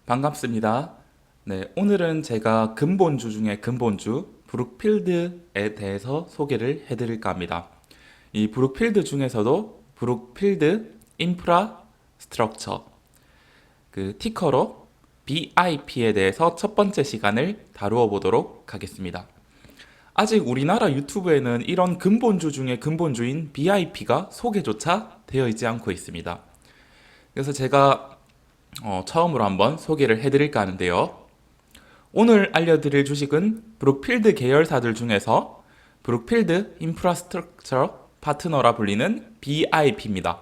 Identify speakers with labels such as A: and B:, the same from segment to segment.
A: 반갑습니다. 네, 오늘은 제가 근본주 중에 근본주 브룩필드에 대해서 소개를 해드릴까 합니다. 이 브룩필드 중에서도 브룩필드 인프라 스트럭처, 그 티커로 BIP에 대해서 첫 번째 시간을 다루어 보도록 하겠습니다. 아직 우리나라 유튜브에는 이런 근본주 중에 근본주인 BIP가 소개조차 되어 있지 않고 있습니다. 그래서 제가 처음으로 한번 소개를 해드릴까 하는데요. 오늘 알려드릴 주식은 브룩필드 계열사들 중에서 브룩필드 인프라스트럭처 파트너라 불리는 BIP입니다.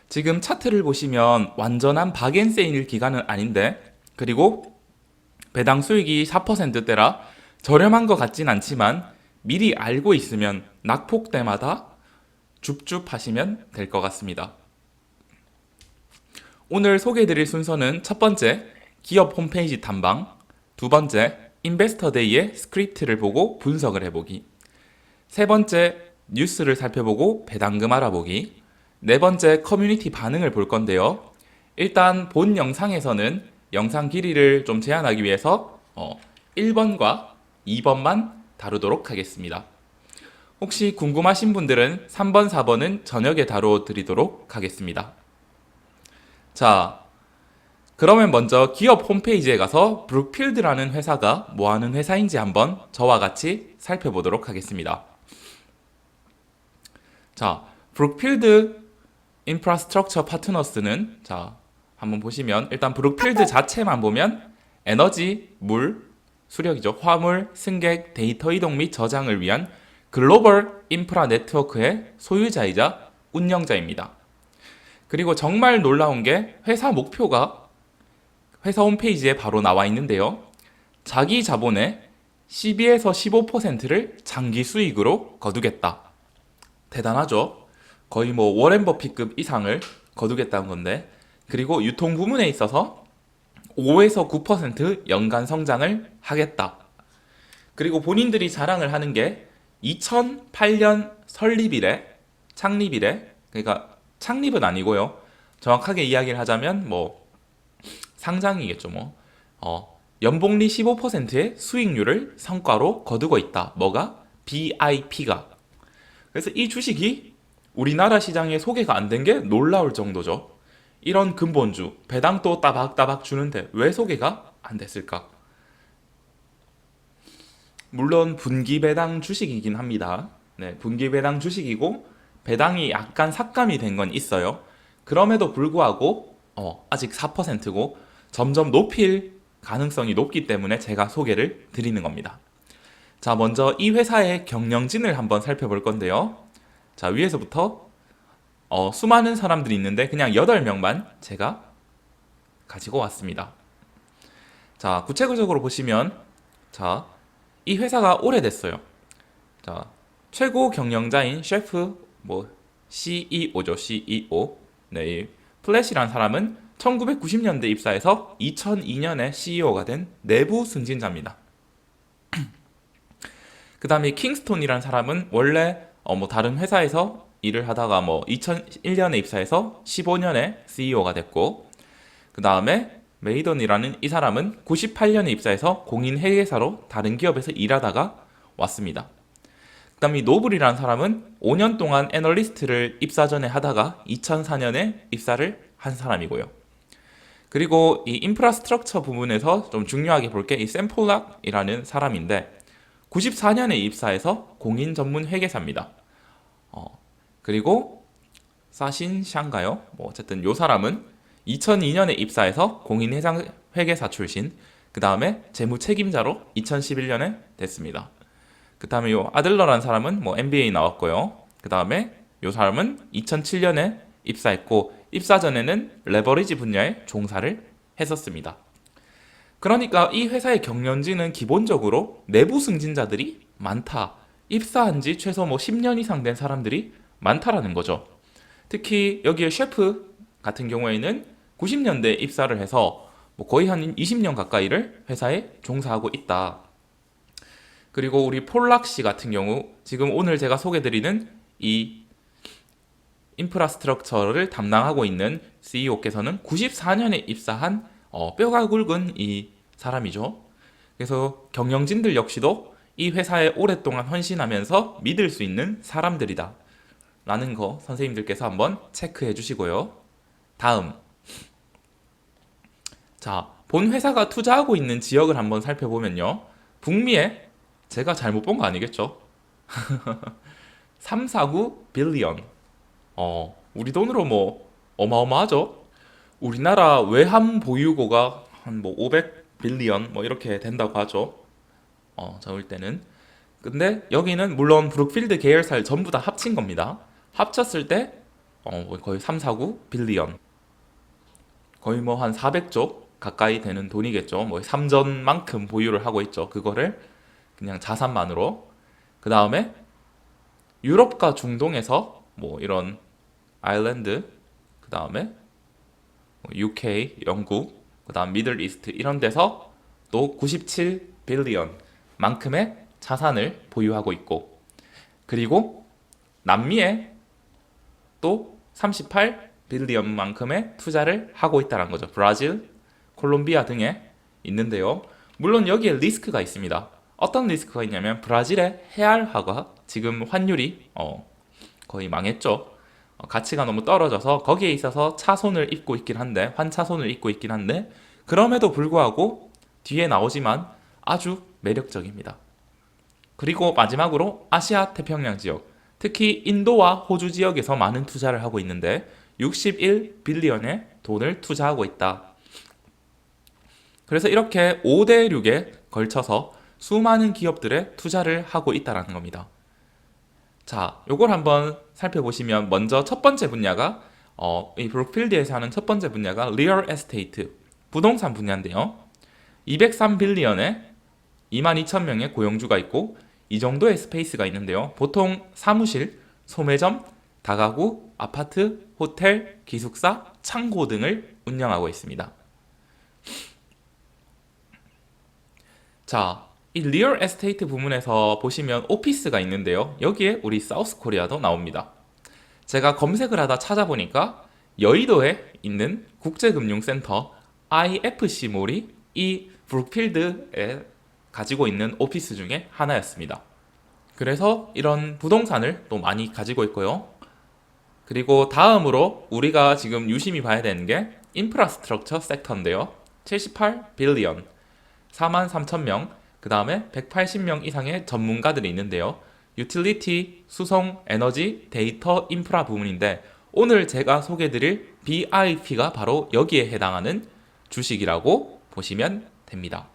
A: 지금 차트를 보시면 완전한 박앤세일 기간은 아닌데, 그리고 배당 수익이 4%대라 저렴한 것 같진 않지만 미리 알고 있으면 낙폭 때마다 줍줍 하시면 될 것 같습니다. 오늘 소개해드릴 순서는 첫 번째, 기업 홈페이지 탐방, 두 번째, 인베스터데이의 스크립트를 보고 분석을 해보기, 세 번째, 뉴스를 살펴보고 배당금 알아보기, 네 번째, 커뮤니티 반응을 볼 건데요. 일단 본 영상에서는 영상 길이를 좀 제한하기 위해서 1번과 2번만 다루도록 하겠습니다. 혹시 궁금하신 분들은 3번, 4번은 저녁에 다루어 드리도록 하겠습니다. 자, 그러면 먼저 기업 홈페이지에 가서 브룩필드라는 회사가 뭐하는 회사인지 한번 저와 같이 살펴보도록 하겠습니다. 자, 브룩필드 인프라스트럭처 파트너스는 한번 보시면 일단 브룩필드 자체만 보면 에너지, 물, 수력이죠. 화물, 승객, 데이터 이동 및 저장을 위한 글로벌 인프라 네트워크의 소유자이자 운영자입니다. 그리고 정말 놀라운 게 회사 목표가 회사 홈페이지에 바로 나와 있는데요. 자기 자본의 12에서 15%를 장기 수익으로 거두겠다. 대단하죠? 거의 뭐 워렌 버핏급 이상을 거두겠다는 건데, 그리고 유통 부문에 있어서 5에서 9% 연간 성장을 하겠다. 그리고 본인들이 자랑을 하는 게 2008년 창립이래. 그러니까 창립은 아니고요. 정확하게 이야기를 하자면 상장이겠죠. 연복리 15%의 수익률을 성과로 거두고 있다. 뭐가? BIP가. 그래서 이 주식이 우리나라 시장에 소개가 안 된 게 놀라울 정도죠. 이런 근본주, 배당도 따박따박 주는데 왜 소개가 안 됐을까? 물론 분기 배당 주식이긴 합니다. 네, 분기 배당 주식이고 배당이 약간 삭감이 된 건 있어요. 그럼에도 불구하고 아직 4%고 점점 높일 가능성이 높기 때문에 제가 소개를 드리는 겁니다. 자, 먼저 이 회사의 경영진을 한번 살펴볼 건데요. 자, 위에서부터 수많은 사람들이 있는데 그냥 8명만 제가 가지고 왔습니다. 자, 구체적으로 보시면 이 회사가 오래됐어요. 자, 최고 경영자인 셰프 CEO죠. CEO. 네, 플래시라는 사람은 1990년대 입사해서 2002년에 CEO가 된 내부 승진자입니다. 그 다음에 킹스톤이라는 사람은 원래 다른 회사에서 일을 하다가 2001년에 입사해서 15년에 CEO가 됐고, 그 다음에 메이던이라는 이 사람은 98년에 입사해서 공인회계사로 다른 기업에서 일하다가 왔습니다. 그 다음에 노블이라는 사람은 5년 동안 애널리스트를 입사 전에 하다가 2004년에 입사를 한 사람이고요. 그리고 이 인프라스트럭처 부분에서 좀 중요하게 볼 게 이 샘폴락이라는 사람인데 94년에 입사해서 공인 전문 회계사입니다. 그리고 사신샹가요? 어쨌든 이 사람은 2002년에 입사해서 공인 회계사 출신, 그 다음에 재무 책임자로 2011년에 됐습니다. 그 다음에 요 아들러라는 사람은 MBA 나왔고요. 그 다음에 요 사람은 2007년에 입사했고 입사 전에는 레버리지 분야에 종사를 했었습니다. 그러니까 이 회사의 경영진은 기본적으로 내부 승진자들이 많다. 입사한 지 최소 10년 이상 된 사람들이 많다라는 거죠. 특히 여기에 셰프 같은 경우에는 90년대에 입사를 해서 거의 한 20년 가까이를 회사에 종사하고 있다. 그리고 우리 폴락 씨 같은 경우 지금 오늘 제가 소개드리는 이 인프라스트럭처를 담당하고 있는 CEO께서는 94년에 입사한 뼈가 굵은 이 사람이죠. 그래서 경영진들 역시도 이 회사에 오랫동안 헌신하면서 믿을 수 있는 사람들이다 라는 거 선생님들께서 한번 체크해 주시고요. 다음, 자, 본 회사가 투자하고 있는 지역을 한번 살펴보면요. 북미에 제가 잘못 본 거 아니겠죠? 349 빌리언. 우리 돈으로 뭐 어마어마하죠? 우리나라 외환 보유고가 한 뭐 500 빌리언 뭐 이렇게 된다고 하죠. 적을 때는. 근데 여기는 물론 브룩필드 계열사를 전부 다 합친 겁니다. 합쳤을 때 뭐 거의 349 빌리언. 거의 뭐 한 400조 가까이 되는 돈이겠죠. 뭐 삼전만큼 보유를 하고 있죠. 그거를 그냥 자산만으로. 그 다음에 유럽과 중동에서 뭐 이런 아일랜드, 그 다음에 UK, 영국, 그 다음 미들 이스트 이런 데서 또 97 빌리언 만큼의 자산을 보유하고 있고, 그리고 남미에 또 38 빌리언만큼의 투자를 하고 있다는 거죠. 브라질, 콜롬비아 등에 있는데요. 물론 여기에 리스크가 있습니다. 어떤 리스크가 있냐면 브라질의 헤알화가 지금 환율이 거의 망했죠. 가치가 너무 떨어져서 거기에 있어서 차손을 입고 있긴 한데, 환차손을 입고 있긴 한데, 그럼에도 불구하고 뒤에 나오지만 아주 매력적입니다. 그리고 마지막으로 아시아 태평양 지역, 특히 인도와 호주 지역에서 많은 투자를 하고 있는데 61 빌리언의 돈을 투자하고 있다. 그래서 이렇게 5대륙에 걸쳐서 수많은 기업들에 투자를 하고 있다는 겁니다. 자, 요걸 한번 살펴보시면 먼저 첫 번째 분야가 이 브룩필드에서 하는 첫 번째 분야가 리얼 에스테이트, 부동산 분야인데요. 203 빌리언에 22,000명의 고용주가 있고 이 정도의 스페이스가 있는데요. 보통 사무실, 소매점, 다가구, 아파트, 호텔, 기숙사, 창고 등을 운영하고 있습니다. 자, 이 리얼 에스테이트 부문에서 보시면 오피스가 있는데요. 여기에 우리 사우스 코리아도 나옵니다. 제가 검색을 하다 찾아보니까 여의도에 있는 국제금융센터 IFC몰이 이 브룩필드에 가지고 있는 오피스 중에 하나였습니다. 그래서 이런 부동산을 또 많이 가지고 있고요. 그리고 다음으로 우리가 지금 유심히 봐야 되는 게 인프라스트럭처 섹터인데요. 78 빌리언, 43,000명, 그 다음에 180명 이상의 전문가들이 있는데요. 유틸리티, 수송, 에너지, 데이터, 인프라 부문인데 오늘 제가 소개드릴 BIP가 바로 여기에 해당하는 주식이라고 보시면 됩니다.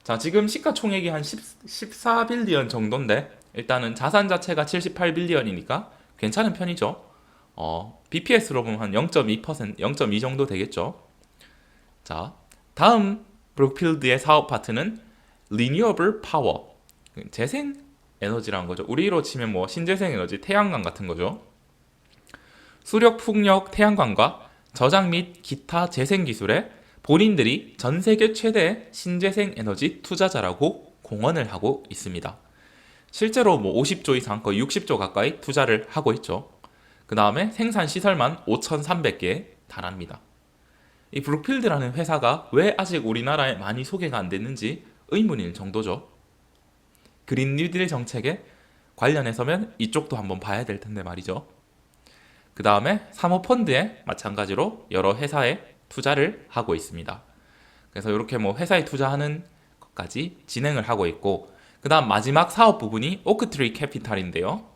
A: 자, 지금 시가총액이 한 14빌리언 정도인데 일단은 자산 자체가 78빌리언이니까 괜찮은 편이죠. BPS로 보면 한 0.2%, 0.2 정도 되겠죠. 자, 다음 브룩필드의 사업 파트는 Renewable Power, 재생 에너지라는 거죠. 우리로 치면 뭐 신재생 에너지, 태양광 같은 거죠. 수력, 풍력, 태양광과 저장 및 기타 재생 기술에 본인들이 전 세계 최대의 신재생 에너지 투자자라고 공언을 하고 있습니다. 실제로 뭐 50조 이상, 거의 60조 가까이 투자를 하고 있죠. 그 다음에 생산 시설만 5,300개에 달합니다. 이 브룩필드라는 회사가 왜 아직 우리나라에 많이 소개가 안 됐는지 의문일 정도죠. 그린 뉴딜 정책에 관련해서면 이쪽도 한번 봐야 될 텐데 말이죠. 그 다음에 사모펀드에 마찬가지로 여러 회사에 투자를 하고 있습니다. 그래서 이렇게 뭐 회사에 투자하는 것까지 진행을 하고 있고, 그 다음 마지막 사업 부분이 오크트리 캐피탈인데요.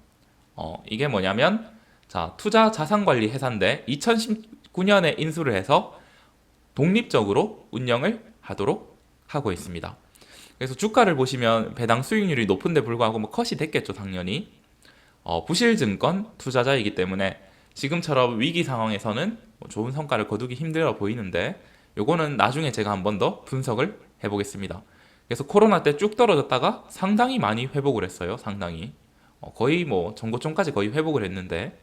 A: 이게 뭐냐면, 자, 투자 자산관리 회사인데 2019년에 인수를 해서 독립적으로 운영을 하도록 하고 있습니다. 그래서 주가를 보시면 배당 수익률이 높은데 불구하고 뭐 컷이 됐겠죠, 당연히. 부실증권 투자자이기 때문에 지금처럼 위기 상황에서는 뭐 좋은 성과를 거두기 힘들어 보이는데, 요거는 나중에 제가 한 번 더 분석을 해보겠습니다. 그래서 코로나 때 쭉 떨어졌다가 상당히 많이 회복을 했어요. 상당히 거의 뭐 전고점까지 거의 회복을 했는데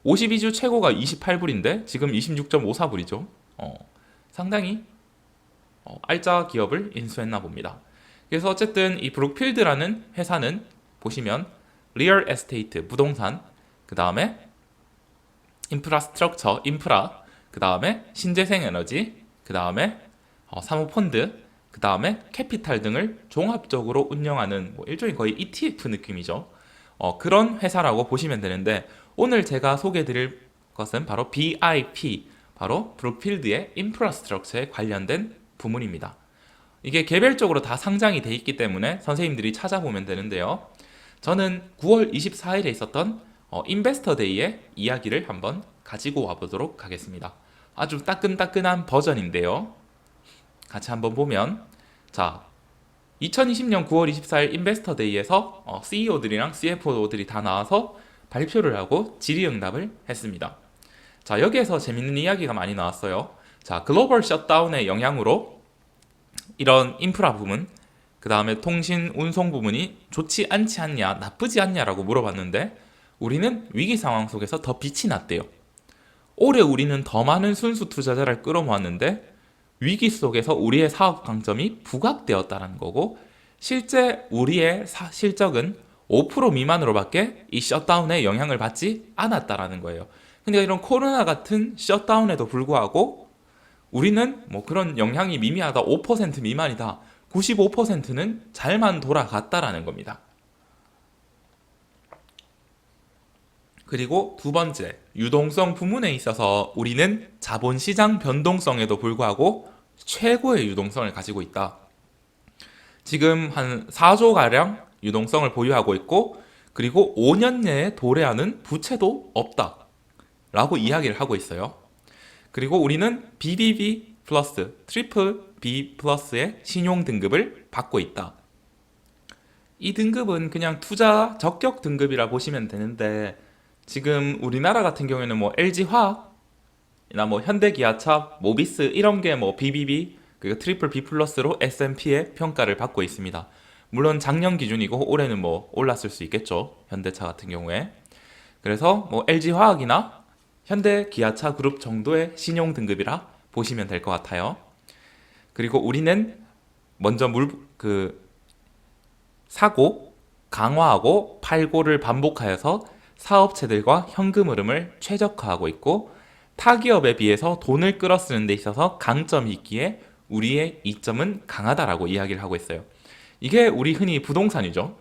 A: 52주 최고가 28불인데 지금 26.54불이죠. 상당히 알짜 기업을 인수했나 봅니다. 그래서 어쨌든 이 브룩필드라는 회사는 보시면 리얼 에스테이트, 부동산, 그 다음에 인프라스트럭처, 인프라, 그 다음에 신재생 에너지, 그 다음에 사모펀드, 그 다음에 캐피탈 등을 종합적으로 운영하는 뭐 일종의 거의 ETF 느낌이죠. 그런 회사라고 보시면 되는데 오늘 제가 소개해드릴 것은 바로 BIP, 바로 브룩필드의 인프라스트럭처에 관련된 부문입니다. 이게 개별적으로 다 상장이 돼 있기 때문에 선생님들이 찾아보면 되는데요. 저는 9월 24일에 있었던 인베스터 데이의 이야기를 한번 가지고 와보도록 하겠습니다. 아주 따끈따끈한 버전인데요. 같이 한번 보면, 자, 2020년 9월 24일 인베스터 데이에서 CEO들이랑 CFO들이 다 나와서 발표를 하고 질의응답을 했습니다. 자, 여기에서 재밌는 이야기가 많이 나왔어요. 자, 글로벌 셧다운의 영향으로 이런 인프라 부문, 그 다음에 통신 운송 부문이 좋지 않지 않냐, 나쁘지 않냐라고 물어봤는데 우리는 위기 상황 속에서 더 빛이 났대요. 올해 우리는 더 많은 순수 투자자를 끌어모았는데 위기 속에서 우리의 사업 강점이 부각되었다는 거고, 실제 우리의 실적은 5% 미만으로밖에 이 셧다운의 영향을 받지 않았다라는 거예요. 근데 이런 코로나 같은 셧다운에도 불구하고 우리는 뭐 그런 영향이 미미하다, 5% 미만이다, 95%는 잘만 돌아갔다라는 겁니다. 그리고 두 번째, 유동성 부문에 있어서 우리는 자본시장 변동성에도 불구하고 최고의 유동성을 가지고 있다. 지금 한 4조가량 유동성을 보유하고 있고, 그리고 5년 내에 도래하는 부채도 없다 라고 이야기를 하고 있어요. 그리고 우리는 BBB 플러스, 트리플 B 플러스의 신용 등급을 받고 있다. 이 등급은 그냥 투자 적격 등급이라 보시면 되는데, 지금 우리나라 같은 경우에는 뭐 LG화학이나 뭐 현대기아차, 모비스 이런 게 뭐 BBB, 그리고 트리플 B 플러스로 S&P의 평가를 받고 있습니다. 물론 작년 기준이고 올해는 뭐 올랐을 수 있겠죠. 현대차 같은 경우에. 그래서 뭐 LG화학이나 현대기아차 그룹 정도의 신용 등급이라 보시면 될 것 같아요. 그리고 우리는 먼저 사고, 강화하고 팔고를 반복하여서 사업체들과 현금 흐름을 최적화하고 있고, 타기업에 비해서 돈을 끌어쓰는 데 있어서 강점이 있기에 우리의 이점은 강하다라고 이야기를 하고 있어요. 이게 우리 흔히 부동산이죠.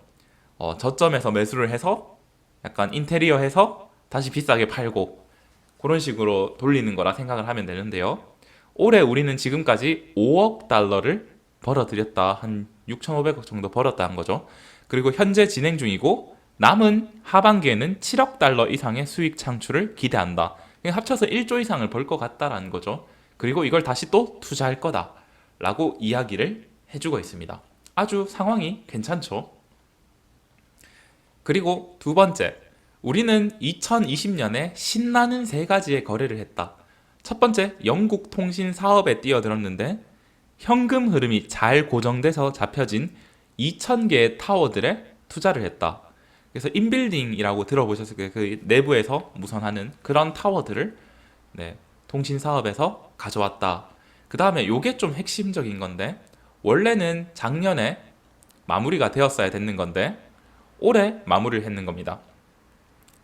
A: 저점에서 매수를 해서 약간 인테리어 해서 다시 비싸게 팔고 그런 식으로 돌리는 거라 생각을 하면 되는데요. 올해 우리는 지금까지 5억 달러를 벌어들였다. 한 6,500억 정도 벌었다는 거죠. 그리고 현재 진행 중이고 남은 하반기에는 7억 달러 이상의 수익 창출을 기대한다. 합쳐서 1조 이상을 벌 것 같다라는 거죠. 그리고 이걸 다시 또 투자할 거다라고 이야기를 해주고 있습니다. 아주 상황이 괜찮죠. 그리고 두 번째, 우리는 2020년에 신나는 세 가지의 거래를 했다. 첫 번째, 영국 통신 사업에 뛰어들었는데 현금 흐름이 잘 고정돼서 잡혀진 2,000개의 타워들에 투자를 했다. 그래서 인빌딩이라고 들어보셨을 거예요. 그 내부에서 무선하는 그런 타워들을 통신 사업에서 가져왔다. 그 다음에 요게 좀 핵심적인 건데, 원래는 작년에 마무리가 되었어야 됐는 건데 올해 마무리를 했는 겁니다.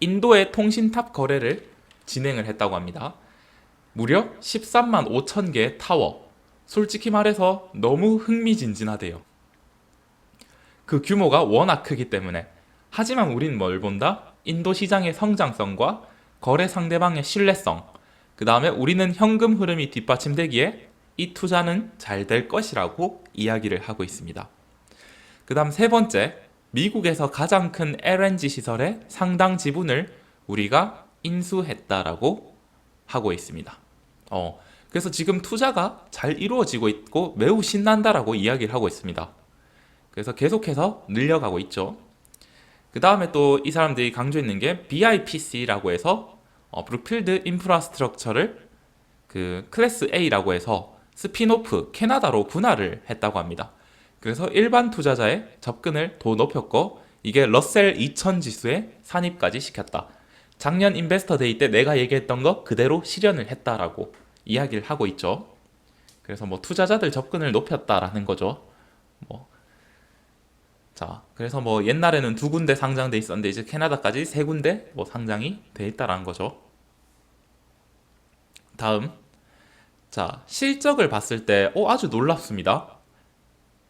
A: 인도의 통신탑 거래를 진행을 했다고 합니다. 무려 13만 5천 개의 타워. 솔직히 말해서 너무 흥미진진하대요. 그 규모가 워낙 크기 때문에. 하지만 우린 뭘 본다? 인도 시장의 성장성과 거래 상대방의 신뢰성, 그 다음에 우리는 현금 흐름이 뒷받침되기에 이 투자는 잘 될 것이라고 이야기를 하고 있습니다. 그 다음 세 번째, 미국에서 가장 큰 LNG 시설의 상당 지분을 우리가 인수했다라고 하고 있습니다. 그래서 지금 투자가 잘 이루어지고 있고 매우 신난다라고 이야기를 하고 있습니다. 그래서 계속해서 늘려가고 있죠. 그 다음에 또 이 사람들이 강조했는 게 BIPC라고 해서 브룩필드 인프라스트럭처를 그 클래스 A라고 해서 스피노프 캐나다로 분할을 했다고 합니다. 그래서 일반 투자자의 접근을 더 높였고 이게 러셀 2000 지수에 산입까지 시켰다. 작년 인베스터 데이 때 내가 얘기했던 거 그대로 실현을 했다라고 이야기를 하고 있죠. 그래서 뭐 투자자들 접근을 높였다라는 거죠. 자, 그래서 뭐 옛날에는 2군데 상장돼 있었는데 이제 캐나다까지 3군데 상장이 돼 있다라는 거죠. 다음, 자, 실적을 봤을 때 아주 놀랍습니다.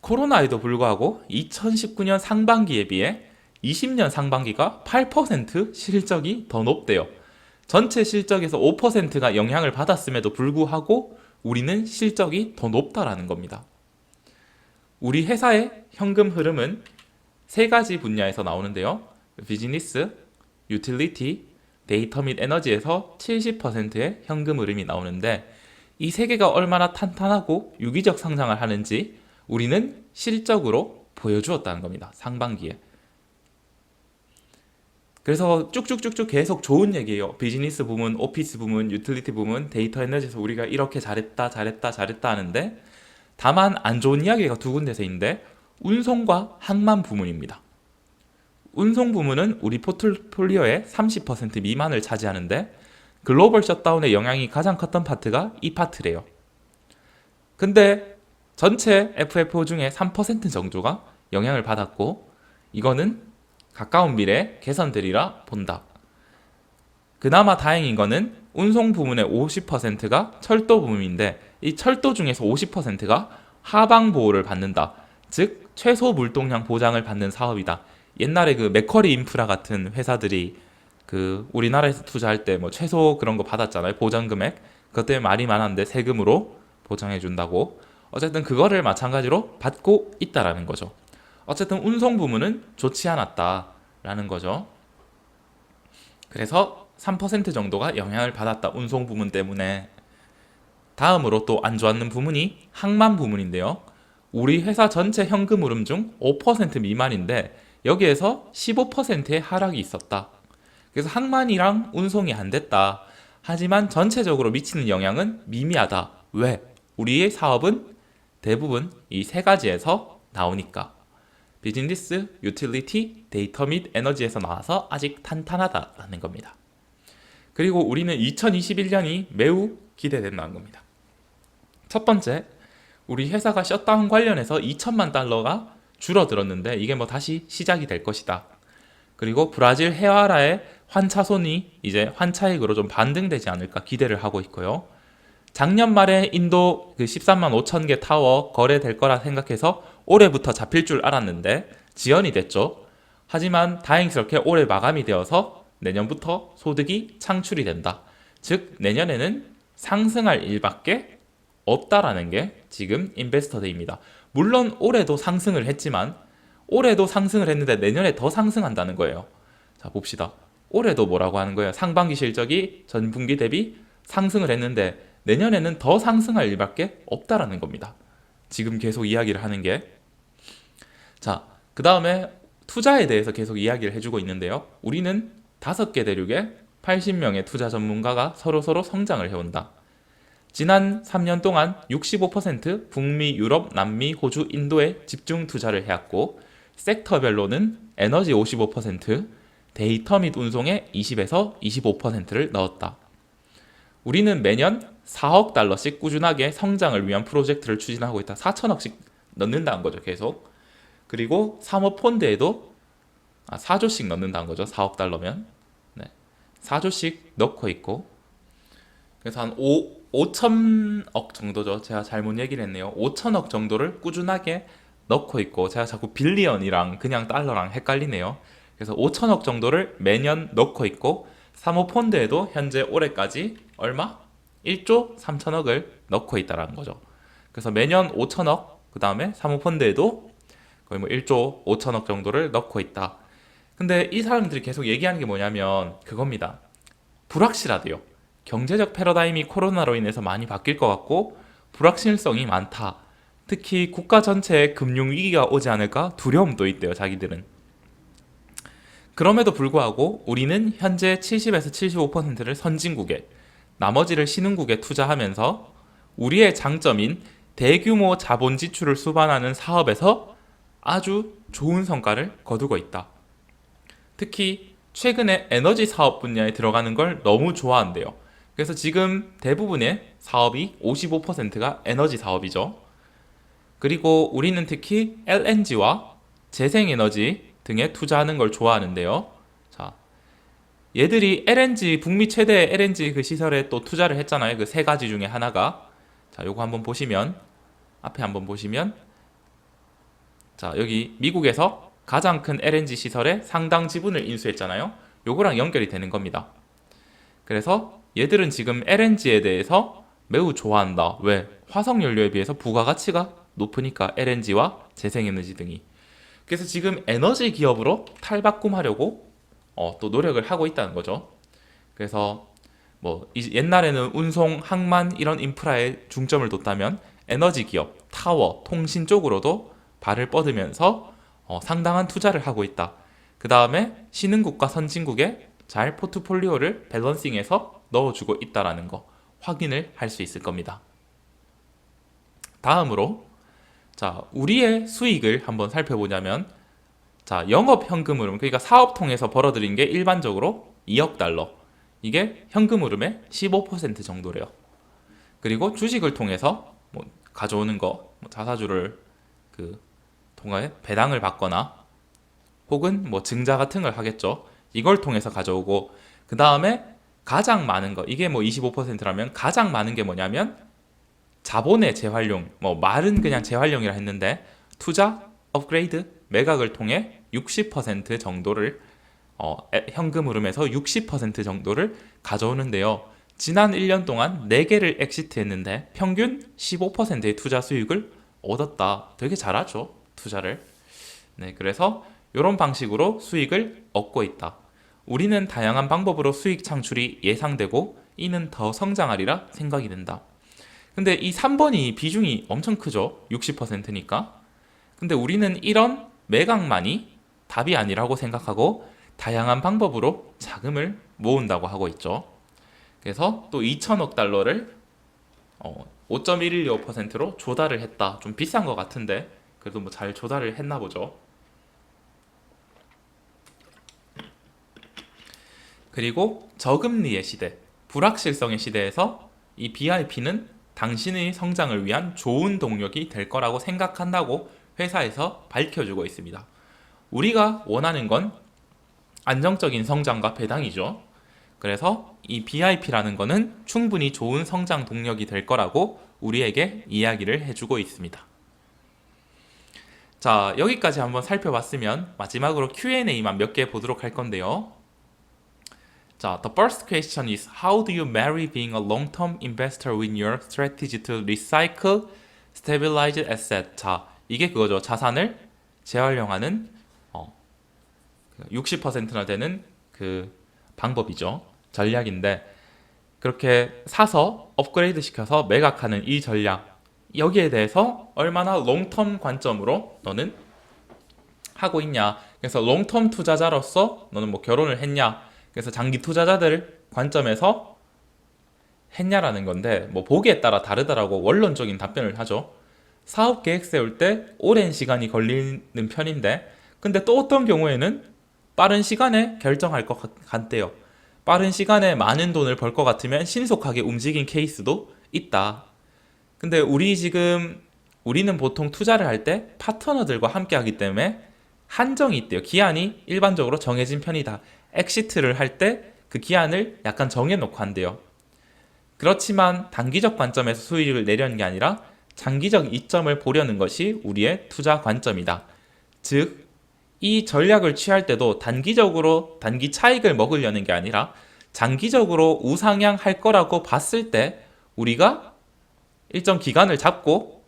A: 코로나에도 불구하고 2019년 상반기에 비해 20년 상반기가 8% 실적이 더 높대요. 전체 실적에서 5%가 영향을 받았음에도 불구하고 우리는 실적이 더 높다라는 겁니다. 우리 회사의 현금 흐름은 세 가지 분야에서 나오는데요. 비즈니스, 유틸리티, 데이터 및 에너지에서 70%의 현금 흐름이 나오는데 이 세 개가 얼마나 탄탄하고 유기적 성장을 하는지 우리는 실적으로 보여주었다는 겁니다. 상반기에. 그래서 쭉쭉쭉쭉 계속 좋은 얘기예요. 비즈니스 부문, 오피스 부문, 유틸리티 부문, 데이터 에너지에서 우리가 이렇게 잘했다, 잘했다, 잘했다 하는데 다만 안 좋은 이야기가 두 군데서 있는데 운송과 항만 부문입니다. 운송 부문은 우리 포트폴리오의 30% 미만을 차지하는데 글로벌 셧다운의 영향이 가장 컸던 파트가 이 파트래요. 근데 전체 FFO 중에 3% 정도가 영향을 받았고 이거는 가까운 미래 개선되리라 본다. 그나마 다행인 거는 운송 부문의 50%가 철도 부문인데 이 철도 중에서 50%가 하방 보호를 받는다. 즉 최소 물동량 보장을 받는 사업이다. 옛날에 그 맥쿼리 인프라 같은 회사들이 그 우리나라에서 투자할 때 뭐 최소 그런 거 받았잖아요. 보장 금액. 그것 때문에 말이 많았는데 세금으로 보장해 준다고. 어쨌든 그거를 마찬가지로 받고 있다라는 거죠. 어쨌든 운송 부문은 좋지 않았다라는 거죠. 그래서 3% 정도가 영향을 받았다. 운송 부문 때문에. 다음으로 또 안 좋았는 부문이 항만 부문인데요. 우리 회사 전체 현금 흐름 중 5% 미만인데 여기에서 15%의 하락이 있었다. 그래서 항만이랑 운송이 안 됐다. 하지만 전체적으로 미치는 영향은 미미하다. 왜? 우리의 사업은 대부분 이 세 가지에서 나오니까. 비즈니스, 유틸리티, 데이터 및 에너지에서 나와서 아직 탄탄하다라는 겁니다. 그리고 우리는 2021년이 매우 기대된다는 겁니다. 첫 번째, 우리 회사가 셧다운 관련해서 2천만 달러가 줄어들었는데 이게 뭐 다시 시작이 될 것이다. 그리고 브라질 헤아라의 환차손이 이제 환차익으로 좀 반등되지 않을까 기대를 하고 있고요. 작년 말에 인도 그 13만 5천 개 타워 거래될 거라 생각해서 올해부터 잡힐 줄 알았는데 지연이 됐죠. 하지만 다행스럽게 올해 마감이 되어서 내년부터 소득이 창출이 된다. 즉 내년에는 상승할 일밖에 없다라는 게 지금 인베스터데이입니다. 물론 올해도 상승을 했지만 올해도 상승을 했는데 내년에 더 상승한다는 거예요. 자 봅시다. 올해도 뭐라고 하는 거예요? 상반기 실적이 전분기 대비 상승을 했는데 내년에는 더 상승할 일밖에 없다라는 겁니다. 지금 계속 이야기를 하는 게. 자, 그 다음에 투자에 대해서 계속 이야기를 해주고 있는데요. 우리는 5개 대륙에 80명의 투자 전문가가 서로서로 성장을 해온다. 지난 3년 동안 65% 북미, 유럽, 남미, 호주, 인도에 집중 투자를 해왔고 섹터별로는 에너지 55%, 데이터 및 운송에 20에서 25%를 넣었다. 우리는 매년 4억 달러씩 꾸준하게 성장을 위한 프로젝트를 추진하고 있다. 4천억씩 넣는다는 거죠, 계속. 그리고 사모펀드에도 4조씩 넣는다는 거죠, 4억 달러면. 네. 4조씩 넣고 있고. 그래서 한 5천억 정도죠. 제가 잘못 얘기를 했네요. 5천억 정도를 꾸준하게 넣고 있고, 제가 자꾸 빌리언이랑 그냥 달러랑 헷갈리네요. 그래서 5천억 정도를 매년 넣고 있고, 사모펀드에도 현재 올해까지 얼마? 1조 3천억을 넣고 있다는 거죠. 그래서 매년 5천억, 그 다음에 사모펀드에도 거의 뭐 1조 5천억 정도를 넣고 있다. 근데 이 사람들이 계속 얘기하는 게 뭐냐면 그겁니다. 불확실하대요. 경제적 패러다임이 코로나로 인해서 많이 바뀔 것 같고 불확실성이 많다. 특히 국가 전체에 금융위기가 오지 않을까 두려움도 있대요, 자기들은. 그럼에도 불구하고 우리는 현재 70에서 75%를 선진국에, 나머지를 신흥국에 투자하면서 우리의 장점인 대규모 자본 지출을 수반하는 사업에서 아주 좋은 성과를 거두고 있다. 특히 최근에 에너지 사업 분야에 들어가는 걸 너무 좋아한대요. 그래서 지금 대부분의 사업이 55%가 에너지 사업이죠. 그리고 우리는 특히 LNG와 재생에너지 등에 투자하는 걸 좋아하는데요. 자, 얘들이 LNG, 북미 최대 LNG 그 시설에 또 투자를 했잖아요. 그 세 가지 중에 하나가. 자, 요거 한번 보시면 앞에 한번 보시면 자, 여기 미국에서 가장 큰 LNG 시설의 상당 지분을 인수했잖아요. 요거랑 연결이 되는 겁니다. 그래서 얘들은 지금 LNG에 대해서 매우 좋아한다. 왜? 화석연료에 비해서 부가가치가 높으니까 LNG와 재생에너지 등이. 그래서 지금 에너지 기업으로 탈바꿈하려고 또 노력을 하고 있다는 거죠. 그래서 뭐 옛날에는 운송, 항만 이런 인프라에 중점을 뒀다면 에너지 기업, 타워, 통신 쪽으로도 발을 뻗으면서 상당한 투자를 하고 있다. 그 다음에 신흥국과 선진국에 잘 포트폴리오를 밸런싱해서 넣어주고 있다라는 거 확인을 할 수 있을 겁니다. 다음으로 자, 우리의 수익을 한번 살펴보자면 자, 영업 현금 흐름, 그러니까 사업 통해서 벌어들인 게 일반적으로 2억 달러. 이게 현금 흐름의 15% 정도래요. 그리고 주식을 통해서 뭐 가져오는 거, 뭐 자사주를 통해 배당을 받거나 혹은 뭐 증자 같은 걸 하겠죠. 이걸 통해서 가져오고 그 다음에 가장 많은 거, 이게 뭐 25%라면 가장 많은 게 뭐냐면 자본의 재활용, 뭐 말은 그냥 재활용이라 했는데 투자, 업그레이드, 매각을 통해 60% 정도를 현금 흐름에서 60% 정도를 가져오는데요. 지난 1년 동안 4개를 엑시트 했는데 평균 15%의 투자 수익을 얻었다. 되게 잘하죠, 투자를. 네, 그래서 이런 방식으로 수익을 얻고 있다. 우리는 다양한 방법으로 수익 창출이 예상되고 이는 더 성장하리라 생각이 된다. 근데 이 3번이 비중이 엄청 크죠. 60%니까. 근데 우리는 이런 매각만이 답이 아니라고 생각하고 다양한 방법으로 자금을 모은다고 하고 있죠. 그래서 또 2천억 달러를 5.115%로 조달을 했다. 좀 비싼 것 같은데 그래도 뭐 잘 조달을 했나 보죠. 그리고 저금리의 시대, 불확실성의 시대에서 이 BIP는 당신의 성장을 위한 좋은 동력이 될 거라고 생각한다고 회사에서 밝혀주고 있습니다. 우리가 원하는 건 안정적인 성장과 배당이죠. 그래서 이 BIP라는 거는 충분히 좋은 성장 동력이 될 거라고 우리에게 이야기를 해주고 있습니다. 자, 여기까지 한번 살펴봤으면 마지막으로 Q&A만 몇 개 보도록 할 건데요. 자, the first question is how do you marry being a long-term investor with your strategy to recycle stabilized asset? 자, 이게 그거죠. 자산을 재활용하는 60%나 되는 그 방법이죠. 전략인데 그렇게 사서 업그레이드 시켜서 매각하는 이 전략, 여기에 대해서 얼마나 롱텀 관점으로 너는 하고 있냐. 그래서 롱텀 투자자로서 너는 뭐 결혼을 했냐. 그래서 장기 투자자들 관점에서 했냐라는 건데 뭐 보기에 따라 다르다라고 원론적인 답변을 하죠. 사업 계획 세울 때 오랜 시간이 걸리는 편인데 근데 또 어떤 경우에는 빠른 시간에 결정할 것 같대요. 빠른 시간에 많은 돈을 벌 것 같으면 신속하게 움직인 케이스도 있다. 근데 우리는 보통 투자를 할 때 파트너들과 함께 하기 때문에 한정이 있대요. 기한이 일반적으로 정해진 편이다. 엑시트를 할 때 그 기한을 약간 정해놓고 한대요. 그렇지만 단기적 관점에서 수익을 내려는 게 아니라 장기적 이점을 보려는 것이 우리의 투자 관점이다. 즉, 이 전략을 취할 때도 단기적으로 단기 차익을 먹으려는 게 아니라 장기적으로 우상향할 거라고 봤을 때 우리가 일정 기간을 잡고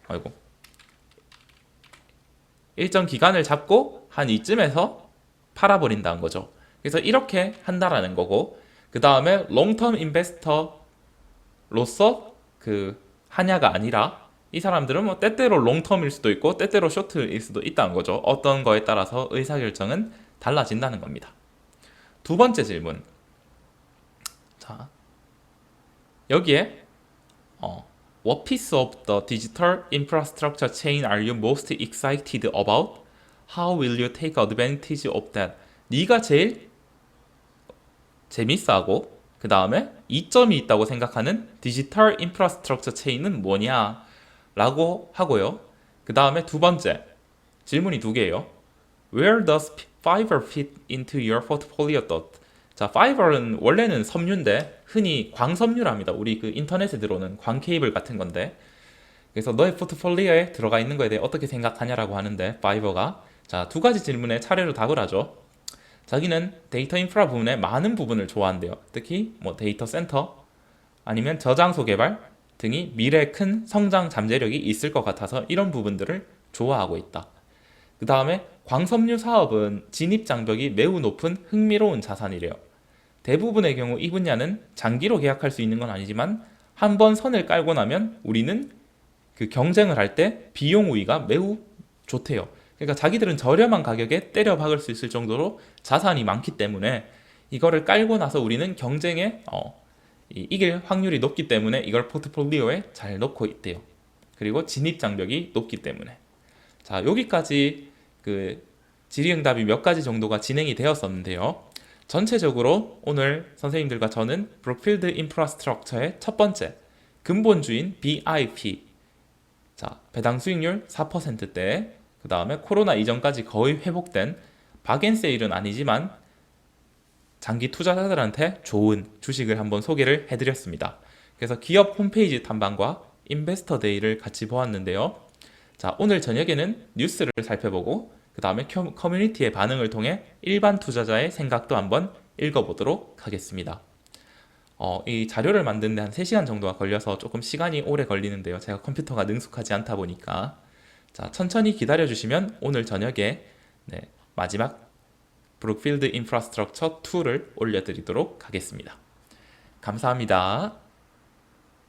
A: 한 이쯤에서 팔아버린다는 거죠. 그래서 이렇게 한다라는 거고, 그 다음에 롱텀 인베스터로서 하냐가 아니라 이 사람들은 뭐 때때로 롱텀일 수도 있고 때때로 쇼트일 수도 있다는 거죠. 어떤 거에 따라서 의사결정은 달라진다는 겁니다. 두 번째 질문. 자, 여기에 What piece of the digital infrastructure chain are you most excited about? How will you take advantage of that? 네가 제일 재밌어하고 그 다음에 이점이 있다고 생각하는 디지털 인프라스트럭처 체인은 뭐냐? 라고 하고요. 그 다음에 두 번째 질문이 두 개예요. Where does Fiverr fit into your portfolio thought? 자, Fiverr는 원래는 섬유인데 흔히 광섬유랍니다. 우리 인터넷에 들어오는 광 케이블 같은 건데 그래서 너의 포트폴리오에 들어가 있는 거에 대해 어떻게 생각하냐라고 하는데 파이버가 자, 두 가지 질문에 차례로 답을 하죠. 자기는 데이터 인프라 부분의 많은 부분을 좋아한대요. 특히 뭐 데이터 센터 아니면 저장소 개발 등이 미래에 큰 성장 잠재력이 있을 것 같아서 이런 부분들을 좋아하고 있다. 그 다음에 광섬유 사업은 진입 장벽이 매우 높은 흥미로운 자산이래요. 대부분의 경우 이 분야는 장기로 계약할 수 있는 건 아니지만 한 번 선을 깔고 나면 우리는 그 경쟁을 할 때 비용 우위가 매우 좋대요. 그러니까 자기들은 저렴한 가격에 때려 박을 수 있을 정도로 자산이 많기 때문에 이거를 깔고 나서 우리는 경쟁에 이길 확률이 높기 때문에 이걸 포트폴리오에 잘 넣고 있대요. 그리고 진입 장벽이 높기 때문에. 자, 여기까지 그 질의응답이 몇 가지 정도가 진행이 되었었는데요. 전체적으로 오늘 선생님들과 저는 브룩필드 인프라스트럭처의 첫 번째 근본주인 BIP, 자, 배당 수익률 4%대, 그 다음에 코로나 이전까지 거의 회복된 박앤세일은 아니지만 장기 투자자들한테 좋은 주식을 한번 소개를 해드렸습니다. 그래서 기업 홈페이지 탐방과 인베스터 데이를 같이 보았는데요. 자, 오늘 저녁에는 뉴스를 살펴보고 그 다음에 커뮤니티의 반응을 통해 일반 투자자의 생각도 한번 읽어보도록 하겠습니다. 이 자료를 만드는데 한 3시간 정도가 걸려서 조금 시간이 오래 걸리는데요. 제가 컴퓨터가 능숙하지 않다 보니까 자, 천천히 기다려 주시면 오늘 저녁에 네, 마지막 브룩필드 인프라스트럭처 2를 올려드리도록 하겠습니다. 감사합니다.